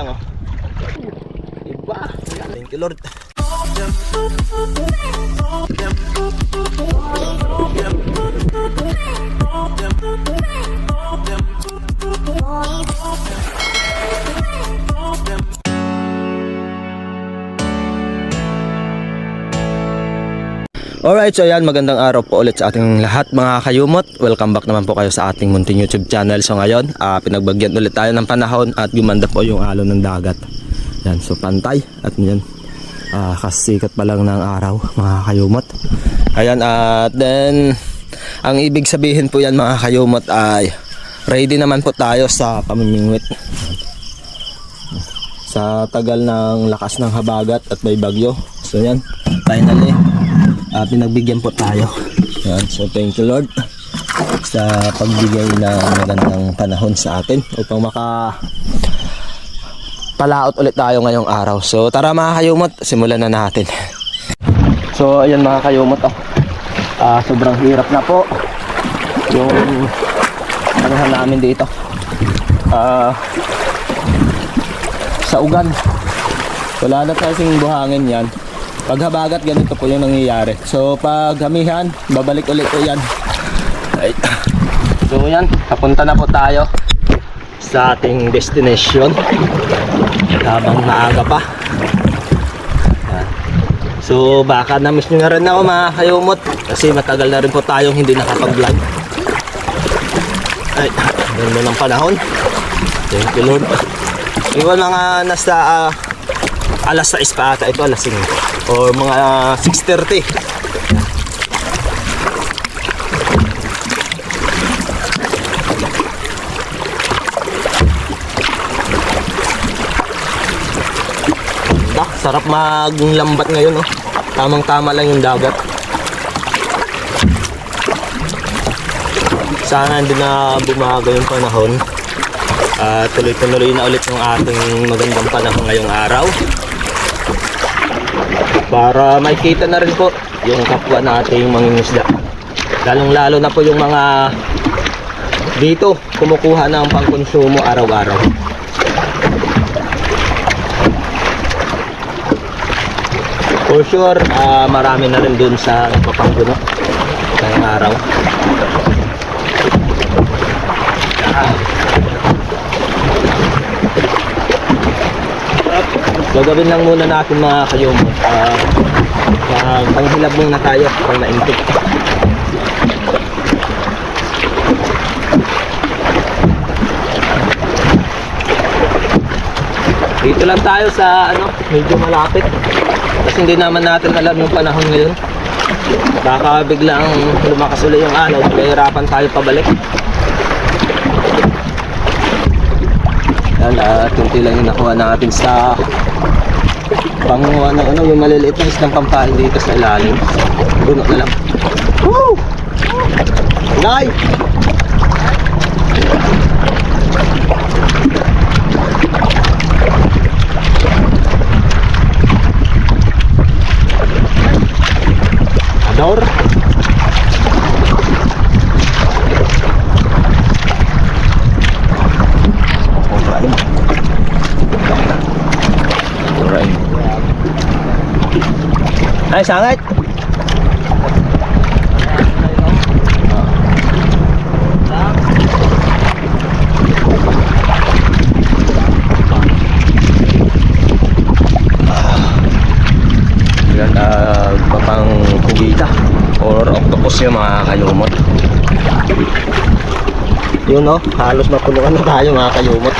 Iba. Thank you Lord. Alright, so yan, magandang araw po ulit sa ating lahat mga kayumot. Welcome back naman po kayo sa ating munting YouTube channel. So ngayon, pinagbagyan ulit tayo ng panahon at gumanda po yung alon ng dagat. Yan, so pantay at yan, kasikat pa lang ng araw mga kayumot. Ayan, at then ang ibig sabihin po yan mga kayumot ay ready naman po tayo sa pamimingwit. Sa tagal ng lakas ng habagat at may bagyo. So yan, finally pinagbigyan po tayo. Yan, so thank you Lord sa pagbigay ng magandang panahon sa atin upang palaot ulit tayo ngayong araw. So tara mga kayumot, simulan na natin. So ayan mga kayumot, sobrang hirap na po yung panahan namin dito sa ugan. Wala na kasing buhangin yan. Pag habagat, ganito po yung nangyayari. So pag hamihan, babalik ulit po yan. Right. So yan, papunta na po tayo sa ating destination habang maaga pa. Yan. So baka na-miss nyo na rin ako mga kayumot kasi matagal na rin po tayong hindi nakapag-vlog. Ay, ganda ng panahon. Thank you Lord. Iwan mga nasa alas 6 pa ata, ito alas 5 o mga 6:30. Sarap maglambat ngayon, oh. Tamang tama lang yung dagat. Sana hindi na bumago yung panahon. Tuloy-tuloy na ulit yung ating magandang panahon ngayong araw. Para makita na rin po yung kapwa nating mangingisda. Lalong-lalo na po yung mga dito kumukuha ng pangkonsumo araw-araw. For sure, marami na rin dun sa nagpapangguno ngayong araw. Gagawin lang muna natin mga kayumot. Panghilab muna tayo pang naintik. Dito lang tayo sa medyo malapit. Kasi hindi naman natin alam yung panahon ngayon. Baka biglang lumakas ulit yung alon, kahirapan tayo pabalik. Yan, tunti lang yung nakuha natin sa panguha ng yung maliliit na islang pampain dito sa ilalim. Puno na lang. Woo! Nice! Ador! Ay, sangat. Yan, papang kugita or octopus yung mga kayumot. Yun, no? Halos mapulukan na tayo mga kayumot.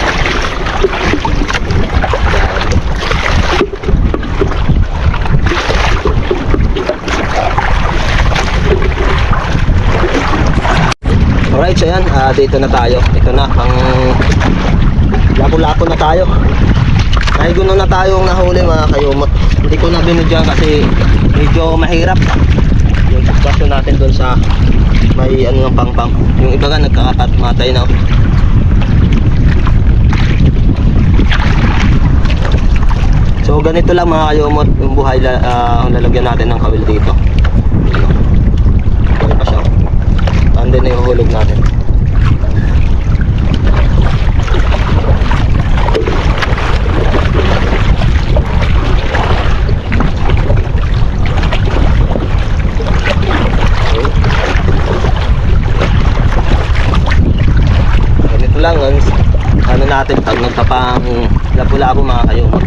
Alright, so yan, dito na tayo. Ito na, ang lapo-lapo na tayo. Nahiguno na tayong nahuli mga kayumot. Hindi ko na binudyan kasi medyo mahirap yung sitwasyon natin doon sa may ng pangpang. Yung iba nga nagkakatat, matay na. So ganito lang mga kayumot yung buhay. Lalagyan natin ng kawil dito. Ano pa siya? Andun na yung hulog natin. tapang lapu-lapu mga kayumot.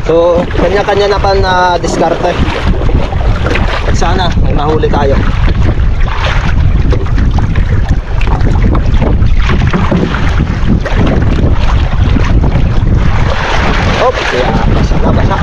So kanya-kanya na pa na diskarte. At sana may mahuli tayo. Oh, kaya basa na basa.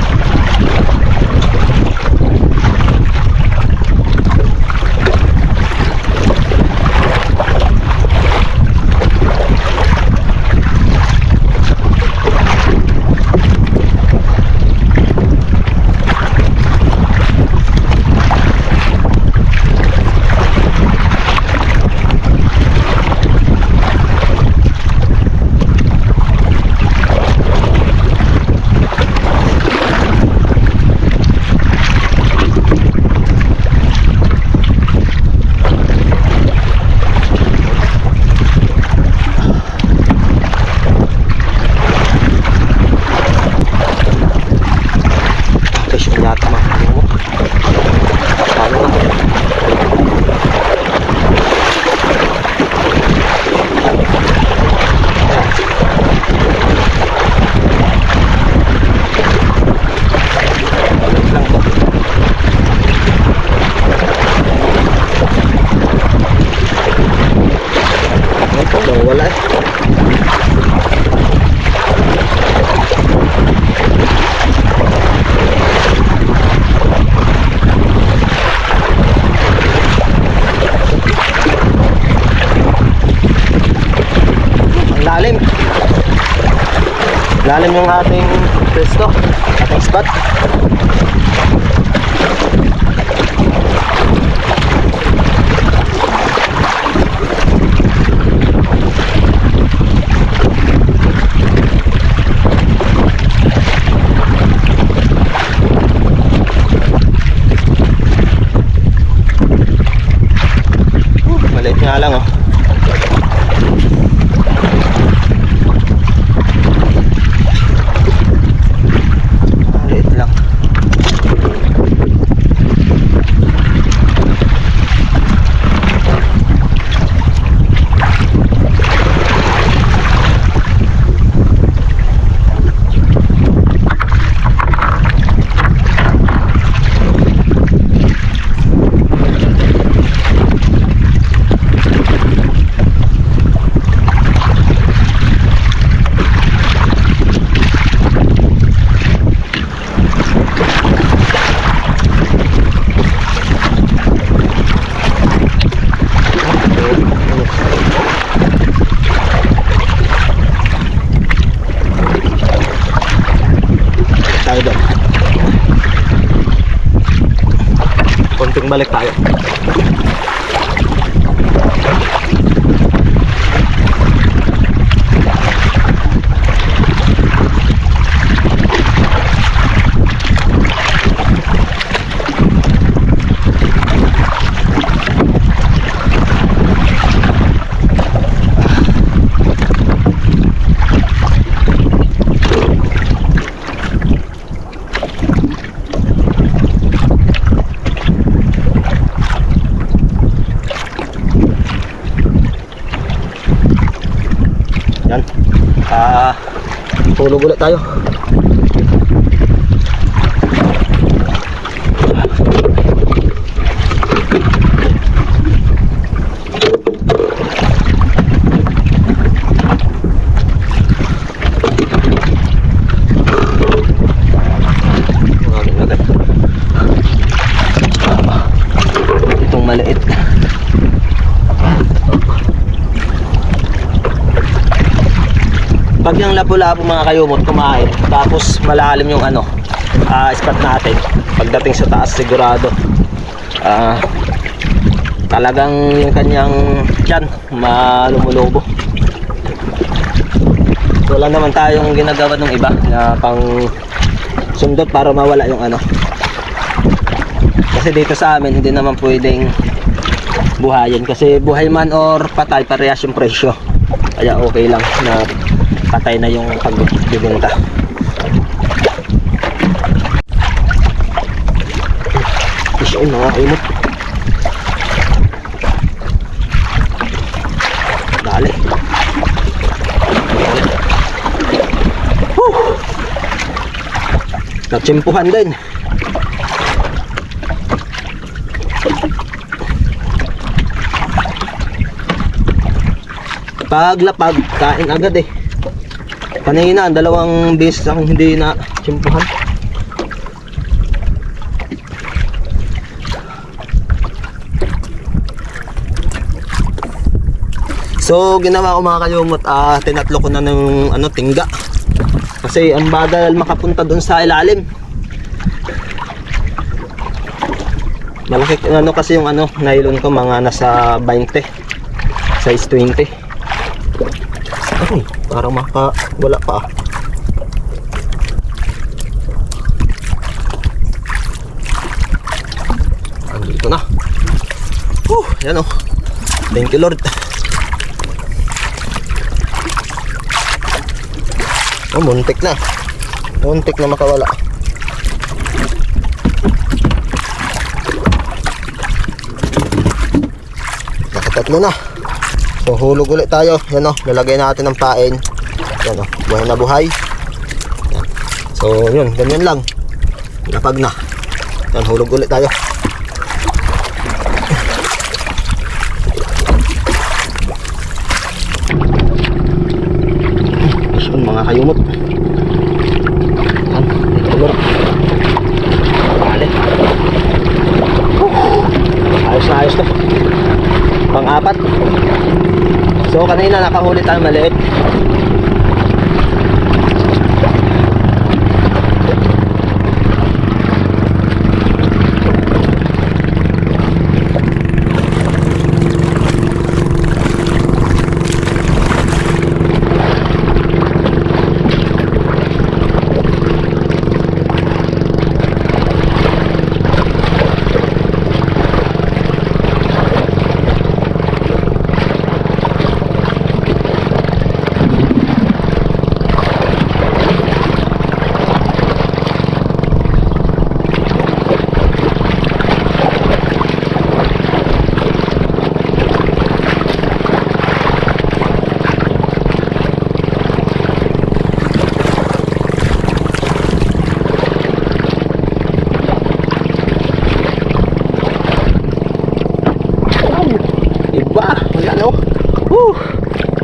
Wala eh. Lalim. Lalim yung ating pwesto, ating spot. Maliit nga lang oh. Maliit lang. Tayo doon. Konting balik tayo. Yan. Tulog ulit tayo. Itong maliit. Pag yung lapu-lapu mga kayumot kumain, tapos malalim yung spot natin, pagdating sa taas sigurado talagang yung kanyang tiyan malumulobo. Wala naman tayong ginagawa ng iba na pang sundot para mawala yung kasi dito sa amin hindi naman pwedeng buhayin, kasi buhay man or patay parehas yung presyo, kaya okay lang na patay na yung pagbibenta. Fish on mga kaimot. Dali. Natsimpuhan din. Paglapag, kain agad eh. Kanina, 2 beses akong hindi na tsimpuhan. So, ginawa ko mga kayumot, tinatlo ko na ng tingga. Kasi ang bagal makapunta doon sa ilalim. Malaki kasi yung nylon ko, mga nasa 20. Size 20. Ay, parang wala pa. Andito na. Yan oh. Thank you Lord. Oh, muntik na. Muntik na makawala. Nakatatlo na. So, hulog ulit tayo. Yan o, lalagay natin ng pain. Yan o, buhay na buhay. Yan. So, yun, ganyan lang. Napag na. Yan, hulog ulit tayo. Yun, mga kayumot. Yan, dito lor. Bale. Ayos na ayos to. Pang-4. So kanina nakahuli tayo maliit.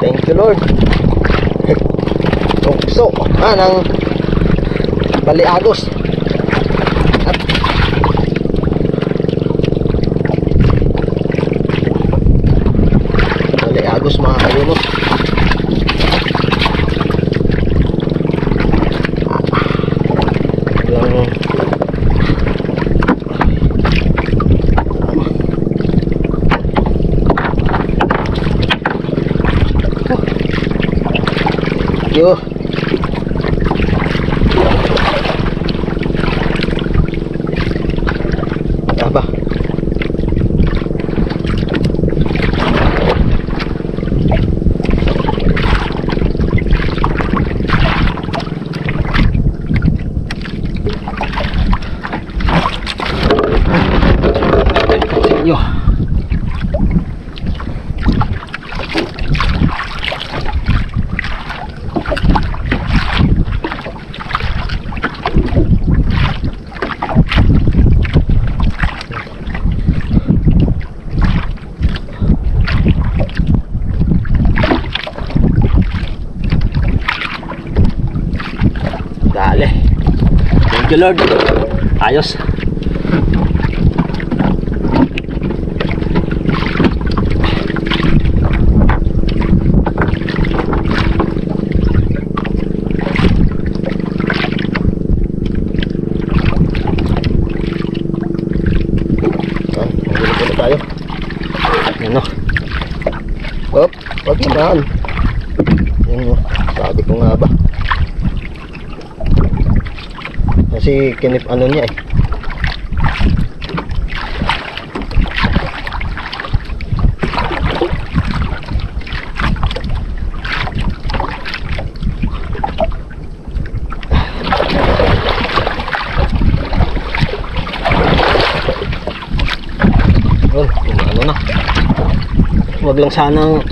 Thank you Lord. Tukso ng baliagos. Baliagos mga kayumot. Yo. Apa? Yo. Dale. Thank you Lord. Ayos. Nagulog tayo. Ano? Hop, wag naman. Yan o. Sabi ko nga ba. Kasi kinip niya eh. Yun, na. Wag lang sanang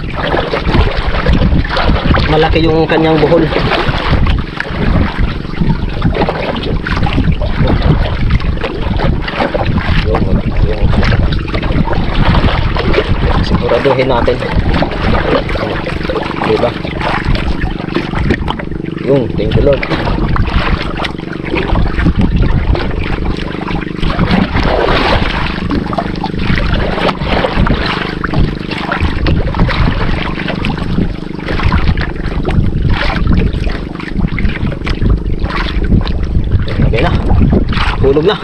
malaki yung kanyang buhol. birhen natin. Diba? Yung, thank you Lord. Okay na. Tulog na.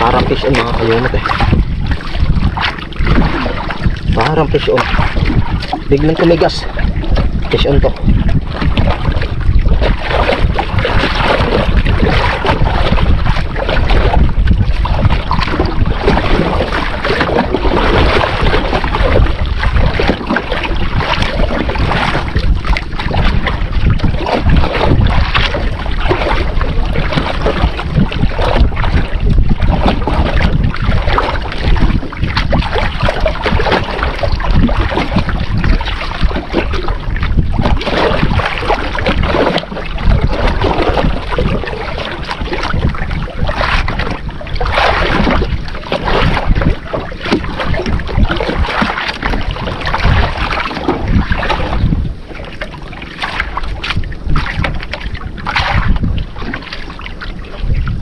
Parang fish on mga kayumot eh. Parang fish on. Biglang tumigas. Fish on to.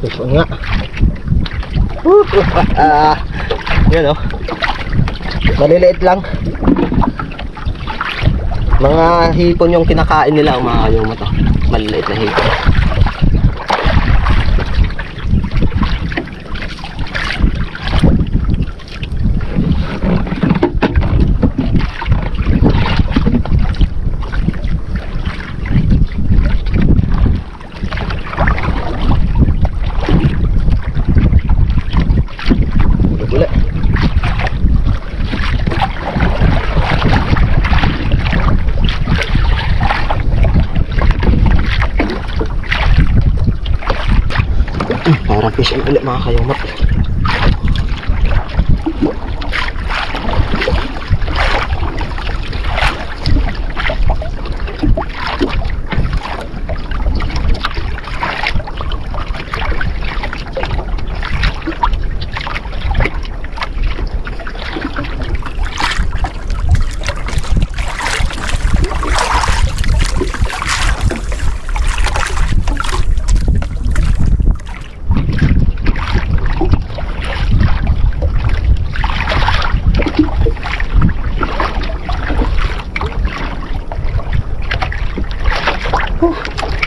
Ito nga. Yan o. Maliliit lang. Mga hipon yung kinakain nila o mga kayumot to. Maliliit na hipon. Parang fish on ulit mga kayumot.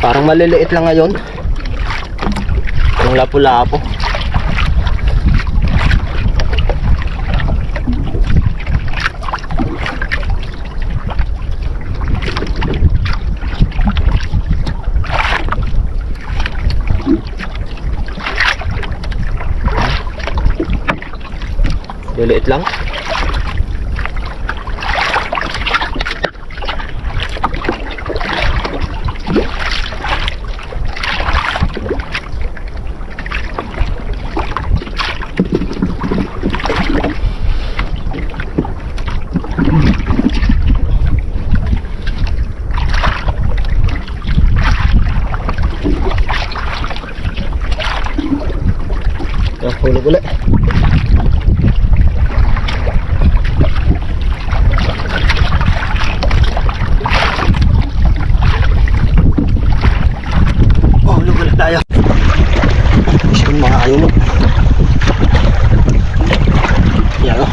Parang maliliit lang ngayon. Yung lapu-lapo. Liliit lang. Hulog ulit. Hulog ulit tayo. Isang mga kayumot. Yan o.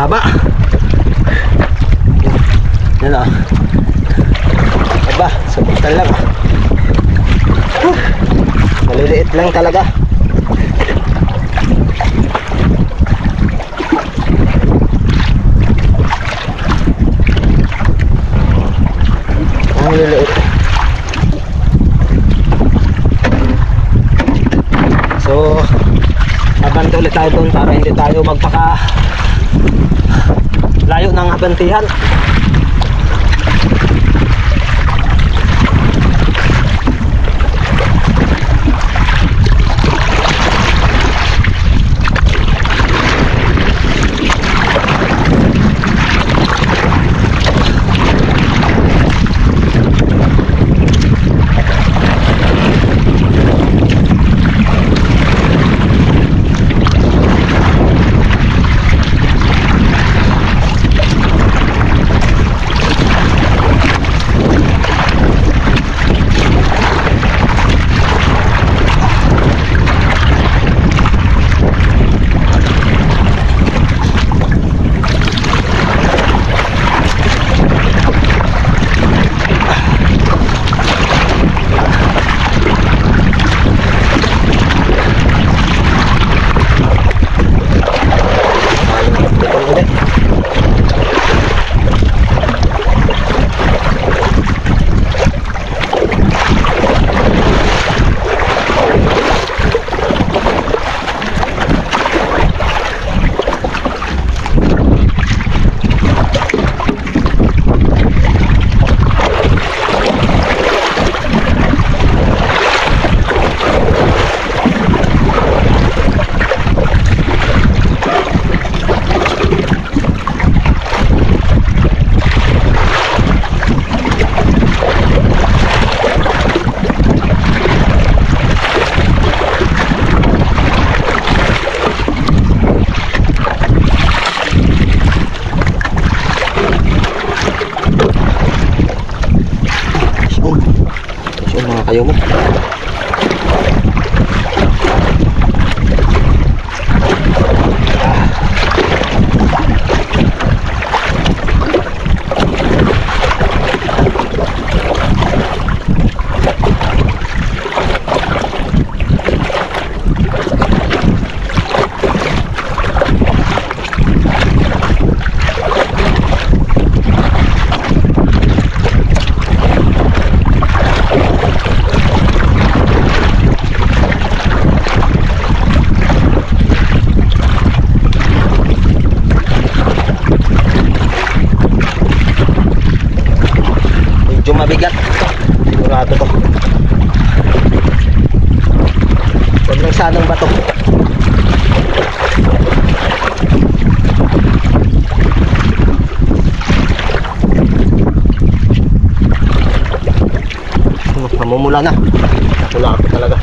haba. Yan ah. Aba, subukan lang ah. Maliliit lang talaga. Ang liliit. So, abante ulit tayo doon para hindi tayo magpaka layo ng abantihan. Ayaw mo. Mabigat. Sigurado to. Sobrang sanang bato. Namumula na. Nakula ako talaga.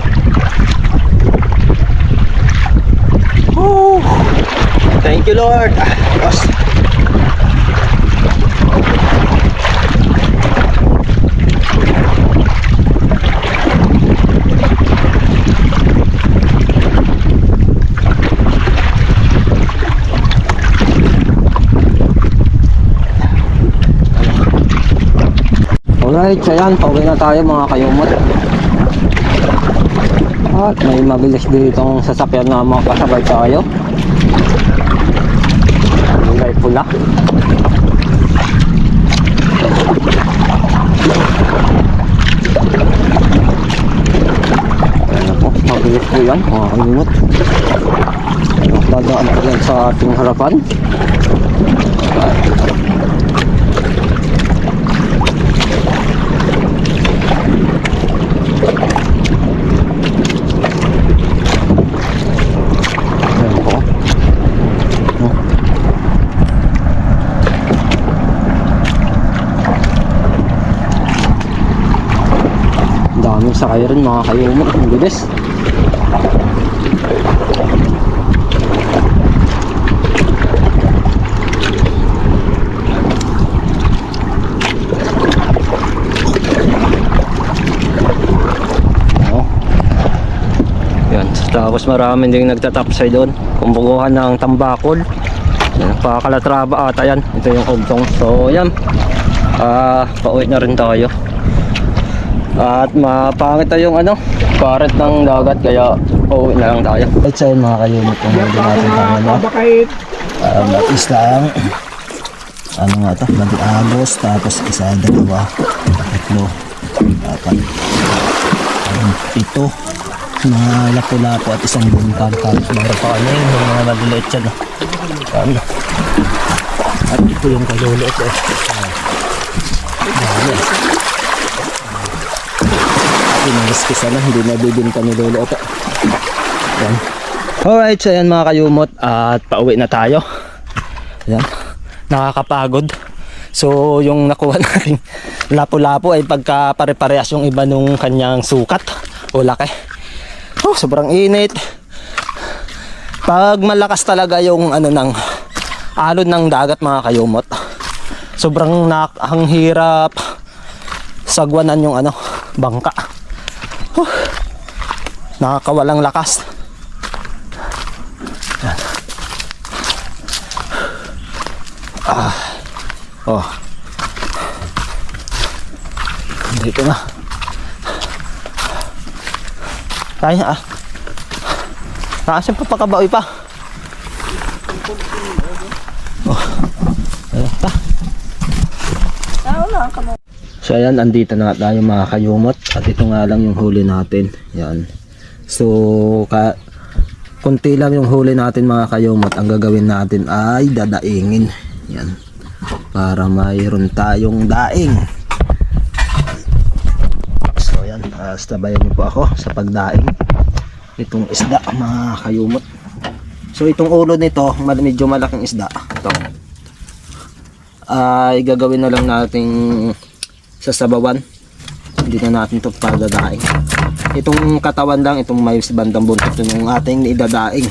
Woo! Thank you Lord. Boss. Alright, so yan, pauwi na tayo mga kayumot. At may mabilis ditong sasakyan na makasabay tayo. Kulay pula. Ayan po, mabilis po yan mga kayumot. Dadaan po yan sa ating harapan. Daming sakay rin mga kayumot. Ang bilis. Yan. Tapos maraming din nagtatapsay doon. Kumbukuhan ng tambakol. Yan, pakakalatraba ata yan. Ito yung ugtong. So yan. Pauwi na rin tayo. At mapangit na yung current ng dagat, kaya pauwi na lang tayo. At sa yun mga kayumot, kung hindi natin isda ang nga ito, agos, tapos isa, dalawa, tatlo, apat, ito, mga lapu-lapu at isang buntag, tapos meron pa kami yung mga maliliit yan. At ito yung kaluluit pinangiskisa na, hindi nabibinta ni Lolo ito. Yan. Alright, so yan mga kayumot, at pauwi na tayo. Yan, nakakapagod. So yung nakuha natin lapu-lapu ay pagka pare-parehas yung iba nung kanyang sukat o laki. Sobrang init. Pag malakas talaga yung ng alon ng dagat mga kayumot, sobrang ang hirap sagwanan yung bangka. Nakakawalang lakas. Yan. Dito na tayo. Nakasin pa pakabawi pa. Ayan pa. So ayan, andito na tayo mga kayumot, at ito nga lang yung huli natin. Yan. So kunti lang yung huli natin mga kayumot. Ang gagawin natin ay dadaingin. Yan. Para mayroon tayong daing. So yan, sabayan niyo po ako sa pagdaing itong isda mga kayumot. So itong ulo nito, medyo malaking isda. Ito ay gagawin na lang nating sasabawan. Hindi na natin ito padadaing. Itong katawan lang, itong may bandang buntot yung ating idadaing.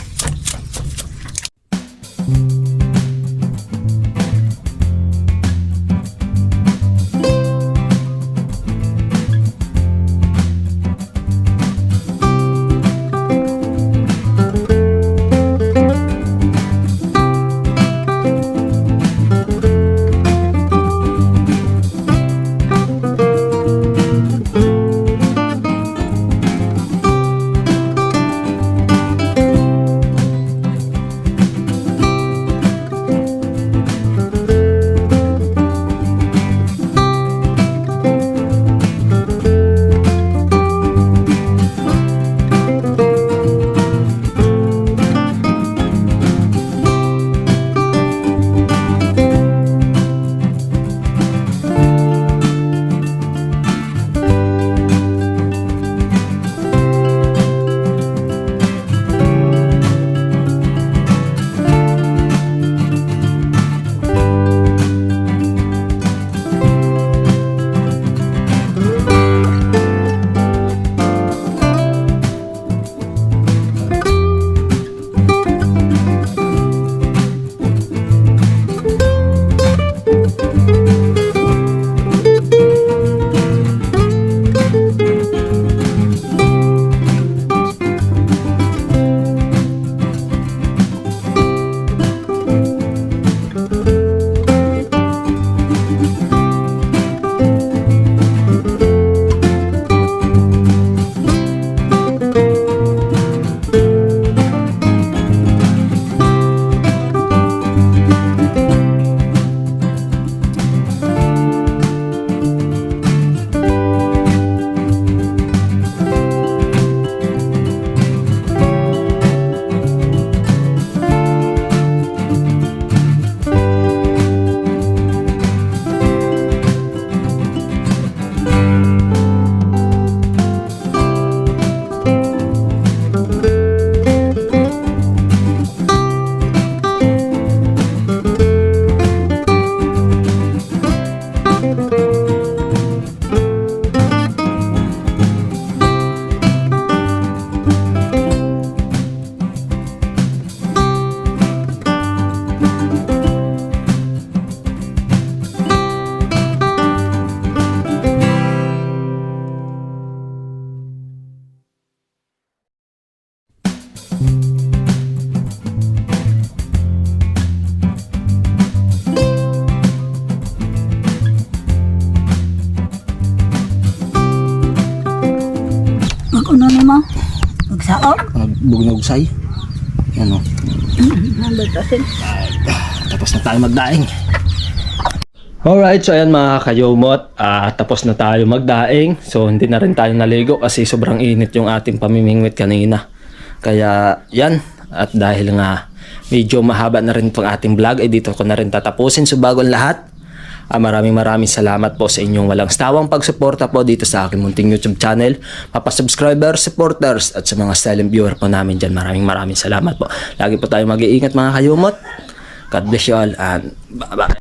bugnogsay. Yan o. Tapos na tayo magdaing. Alright, so ayan mga kayumot, tapos na tayo magdaing. So hindi na rin tayo naligo kasi sobrang init yung ating pamimingwit kanina. Kaya yan, at dahil nga medyo mahaba na rin itong ating vlog, dito ko na rin tatapusin. So bago ang lahat, maraming salamat po sa inyong walang sawang pagsuporta po dito sa aking munting YouTube channel. Subscribers, supporters at sa mga silent viewer po namin dyan, maraming salamat po. Lagi po tayo mag-iingat mga kayumot. God bless you all and bye-bye.